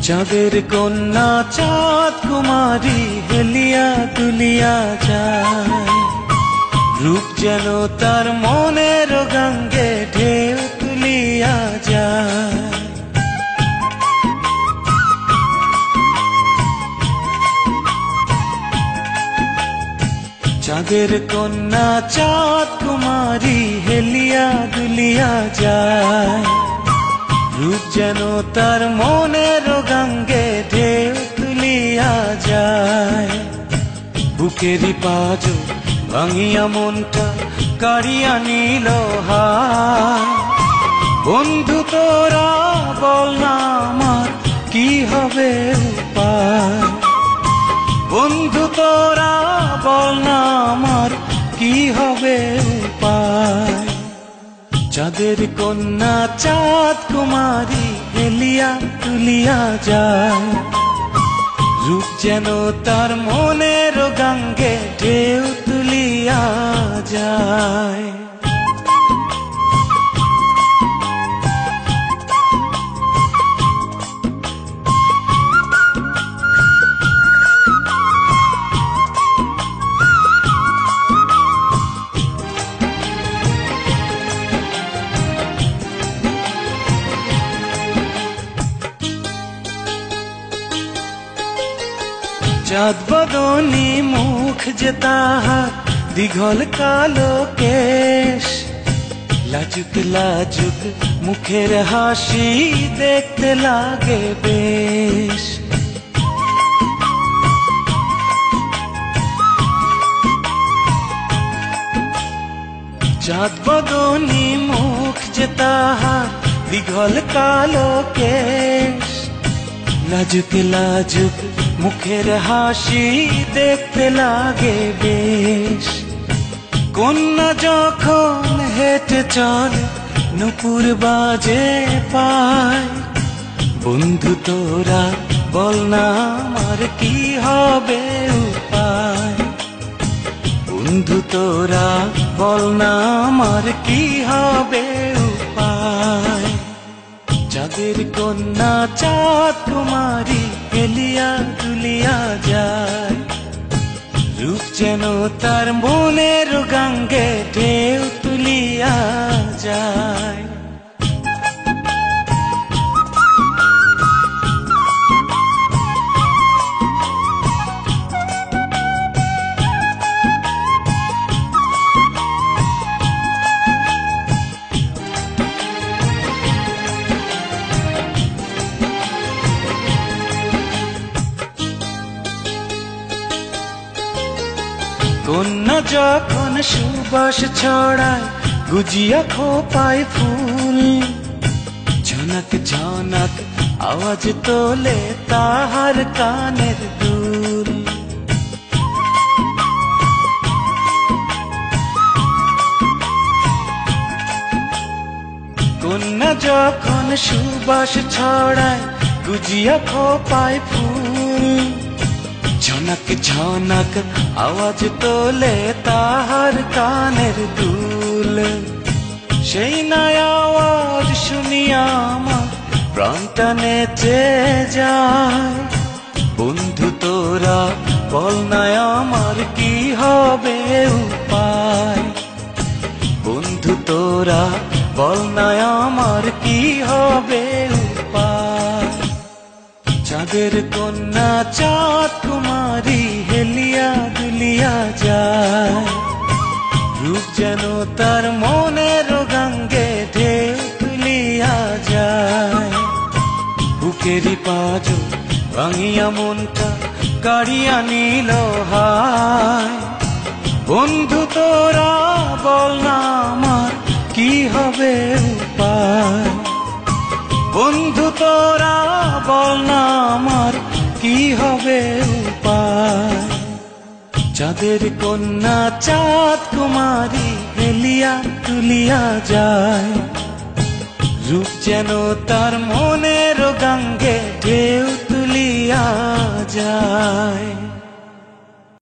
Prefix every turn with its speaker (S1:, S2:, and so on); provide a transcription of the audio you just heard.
S1: চাঁদের কন্যা চাঁদ কুমারী হেলিয়া দুলিয়া যায়, রূপ যেন তার মনের গঙ্গে ঢেউ তুলিয়া যায়। চাঁদের কন্যা চাঁদ কুমারী হেলিয়া দুলিয়া যায়, রূপ যেন তার মনের গঙ্গে ঢেউ তুলিয়া যায়। বুকেরই পাজো ভাঙিয়া মনটা কাড়িয়া নিল হায়, বন্ধু তোরা বল না আমার কি হবে উপায়, বন্ধু তোরা বল না আমার কি হবে উপায়। চাঁদের কন্যা চাঁদ কুমারী হেলিয়া তুলিয়া যায়, রূপ যেন তার মনের গঙ্গে ঢেউ তুলিয়া যায়। চাঁদ বদনী মুখ যে তাহার দীঘল কালো কেশ, লাজুক লাজুক মুখের হাসি দেখতে লাগে বেশ। চাঁদ বদনী মুখ যে তাহার দীঘল কালো কেশ, লাজুক লাজুক মুখের হাসি দেখতে লাগে বেশ। কন্যা যখন হেঁটে চলে নুপুর বাজে পায়, বন্ধু তোরা বল না আমার কি হবে উপায়, বন্ধু তোরা বল না আমার কি হবে উপায়। চাঁদের কন্যা চাঁদ কুমারী হেলিয়া দুলিয়া যায়, রূপ যেন তার মনের গঙ্গে ঢেউ তুলিয়া যায়। কন্যা যখন সুবাস ছড়ায় গুজিয়া খোপায় ফুল, ঝনক ঝনক আওয়াজ তোলে তাহার কানের দুল। কন্যা যখন সুবাস ছড়ায় গুজিয়া খোপায় ফুল, ঝনক ঝনক আওয়াজ তোলে তাহার কানের দুল। সেই নাই আওয়াজ শুনিয়া আমার প্রাণটা নেচে যায়, বন্ধু তোরা বল না আমার কি হবে উপায়, বন্ধু তোরা বল না আমার কি হবে উপায়। চাঁদের কন্যা চাঁদ কুমারী হেলিয়া দুলিয়া যায়, রূপ যেন তার মনের গঙ্গে ঢেউ তুলিয়া যায়। বুকেরই পাজো ভাঙিয়া মনটা কাড়িয়া নিল হায়, বন্ধু তোরা রে উপায়। চাঁদের কন্যা চাঁদ কুমারী হেলিয়া তুলিয়া যায়, রূপ যেন তার মনের গাঙ্গে ঢেউ তুলিয়া যায়।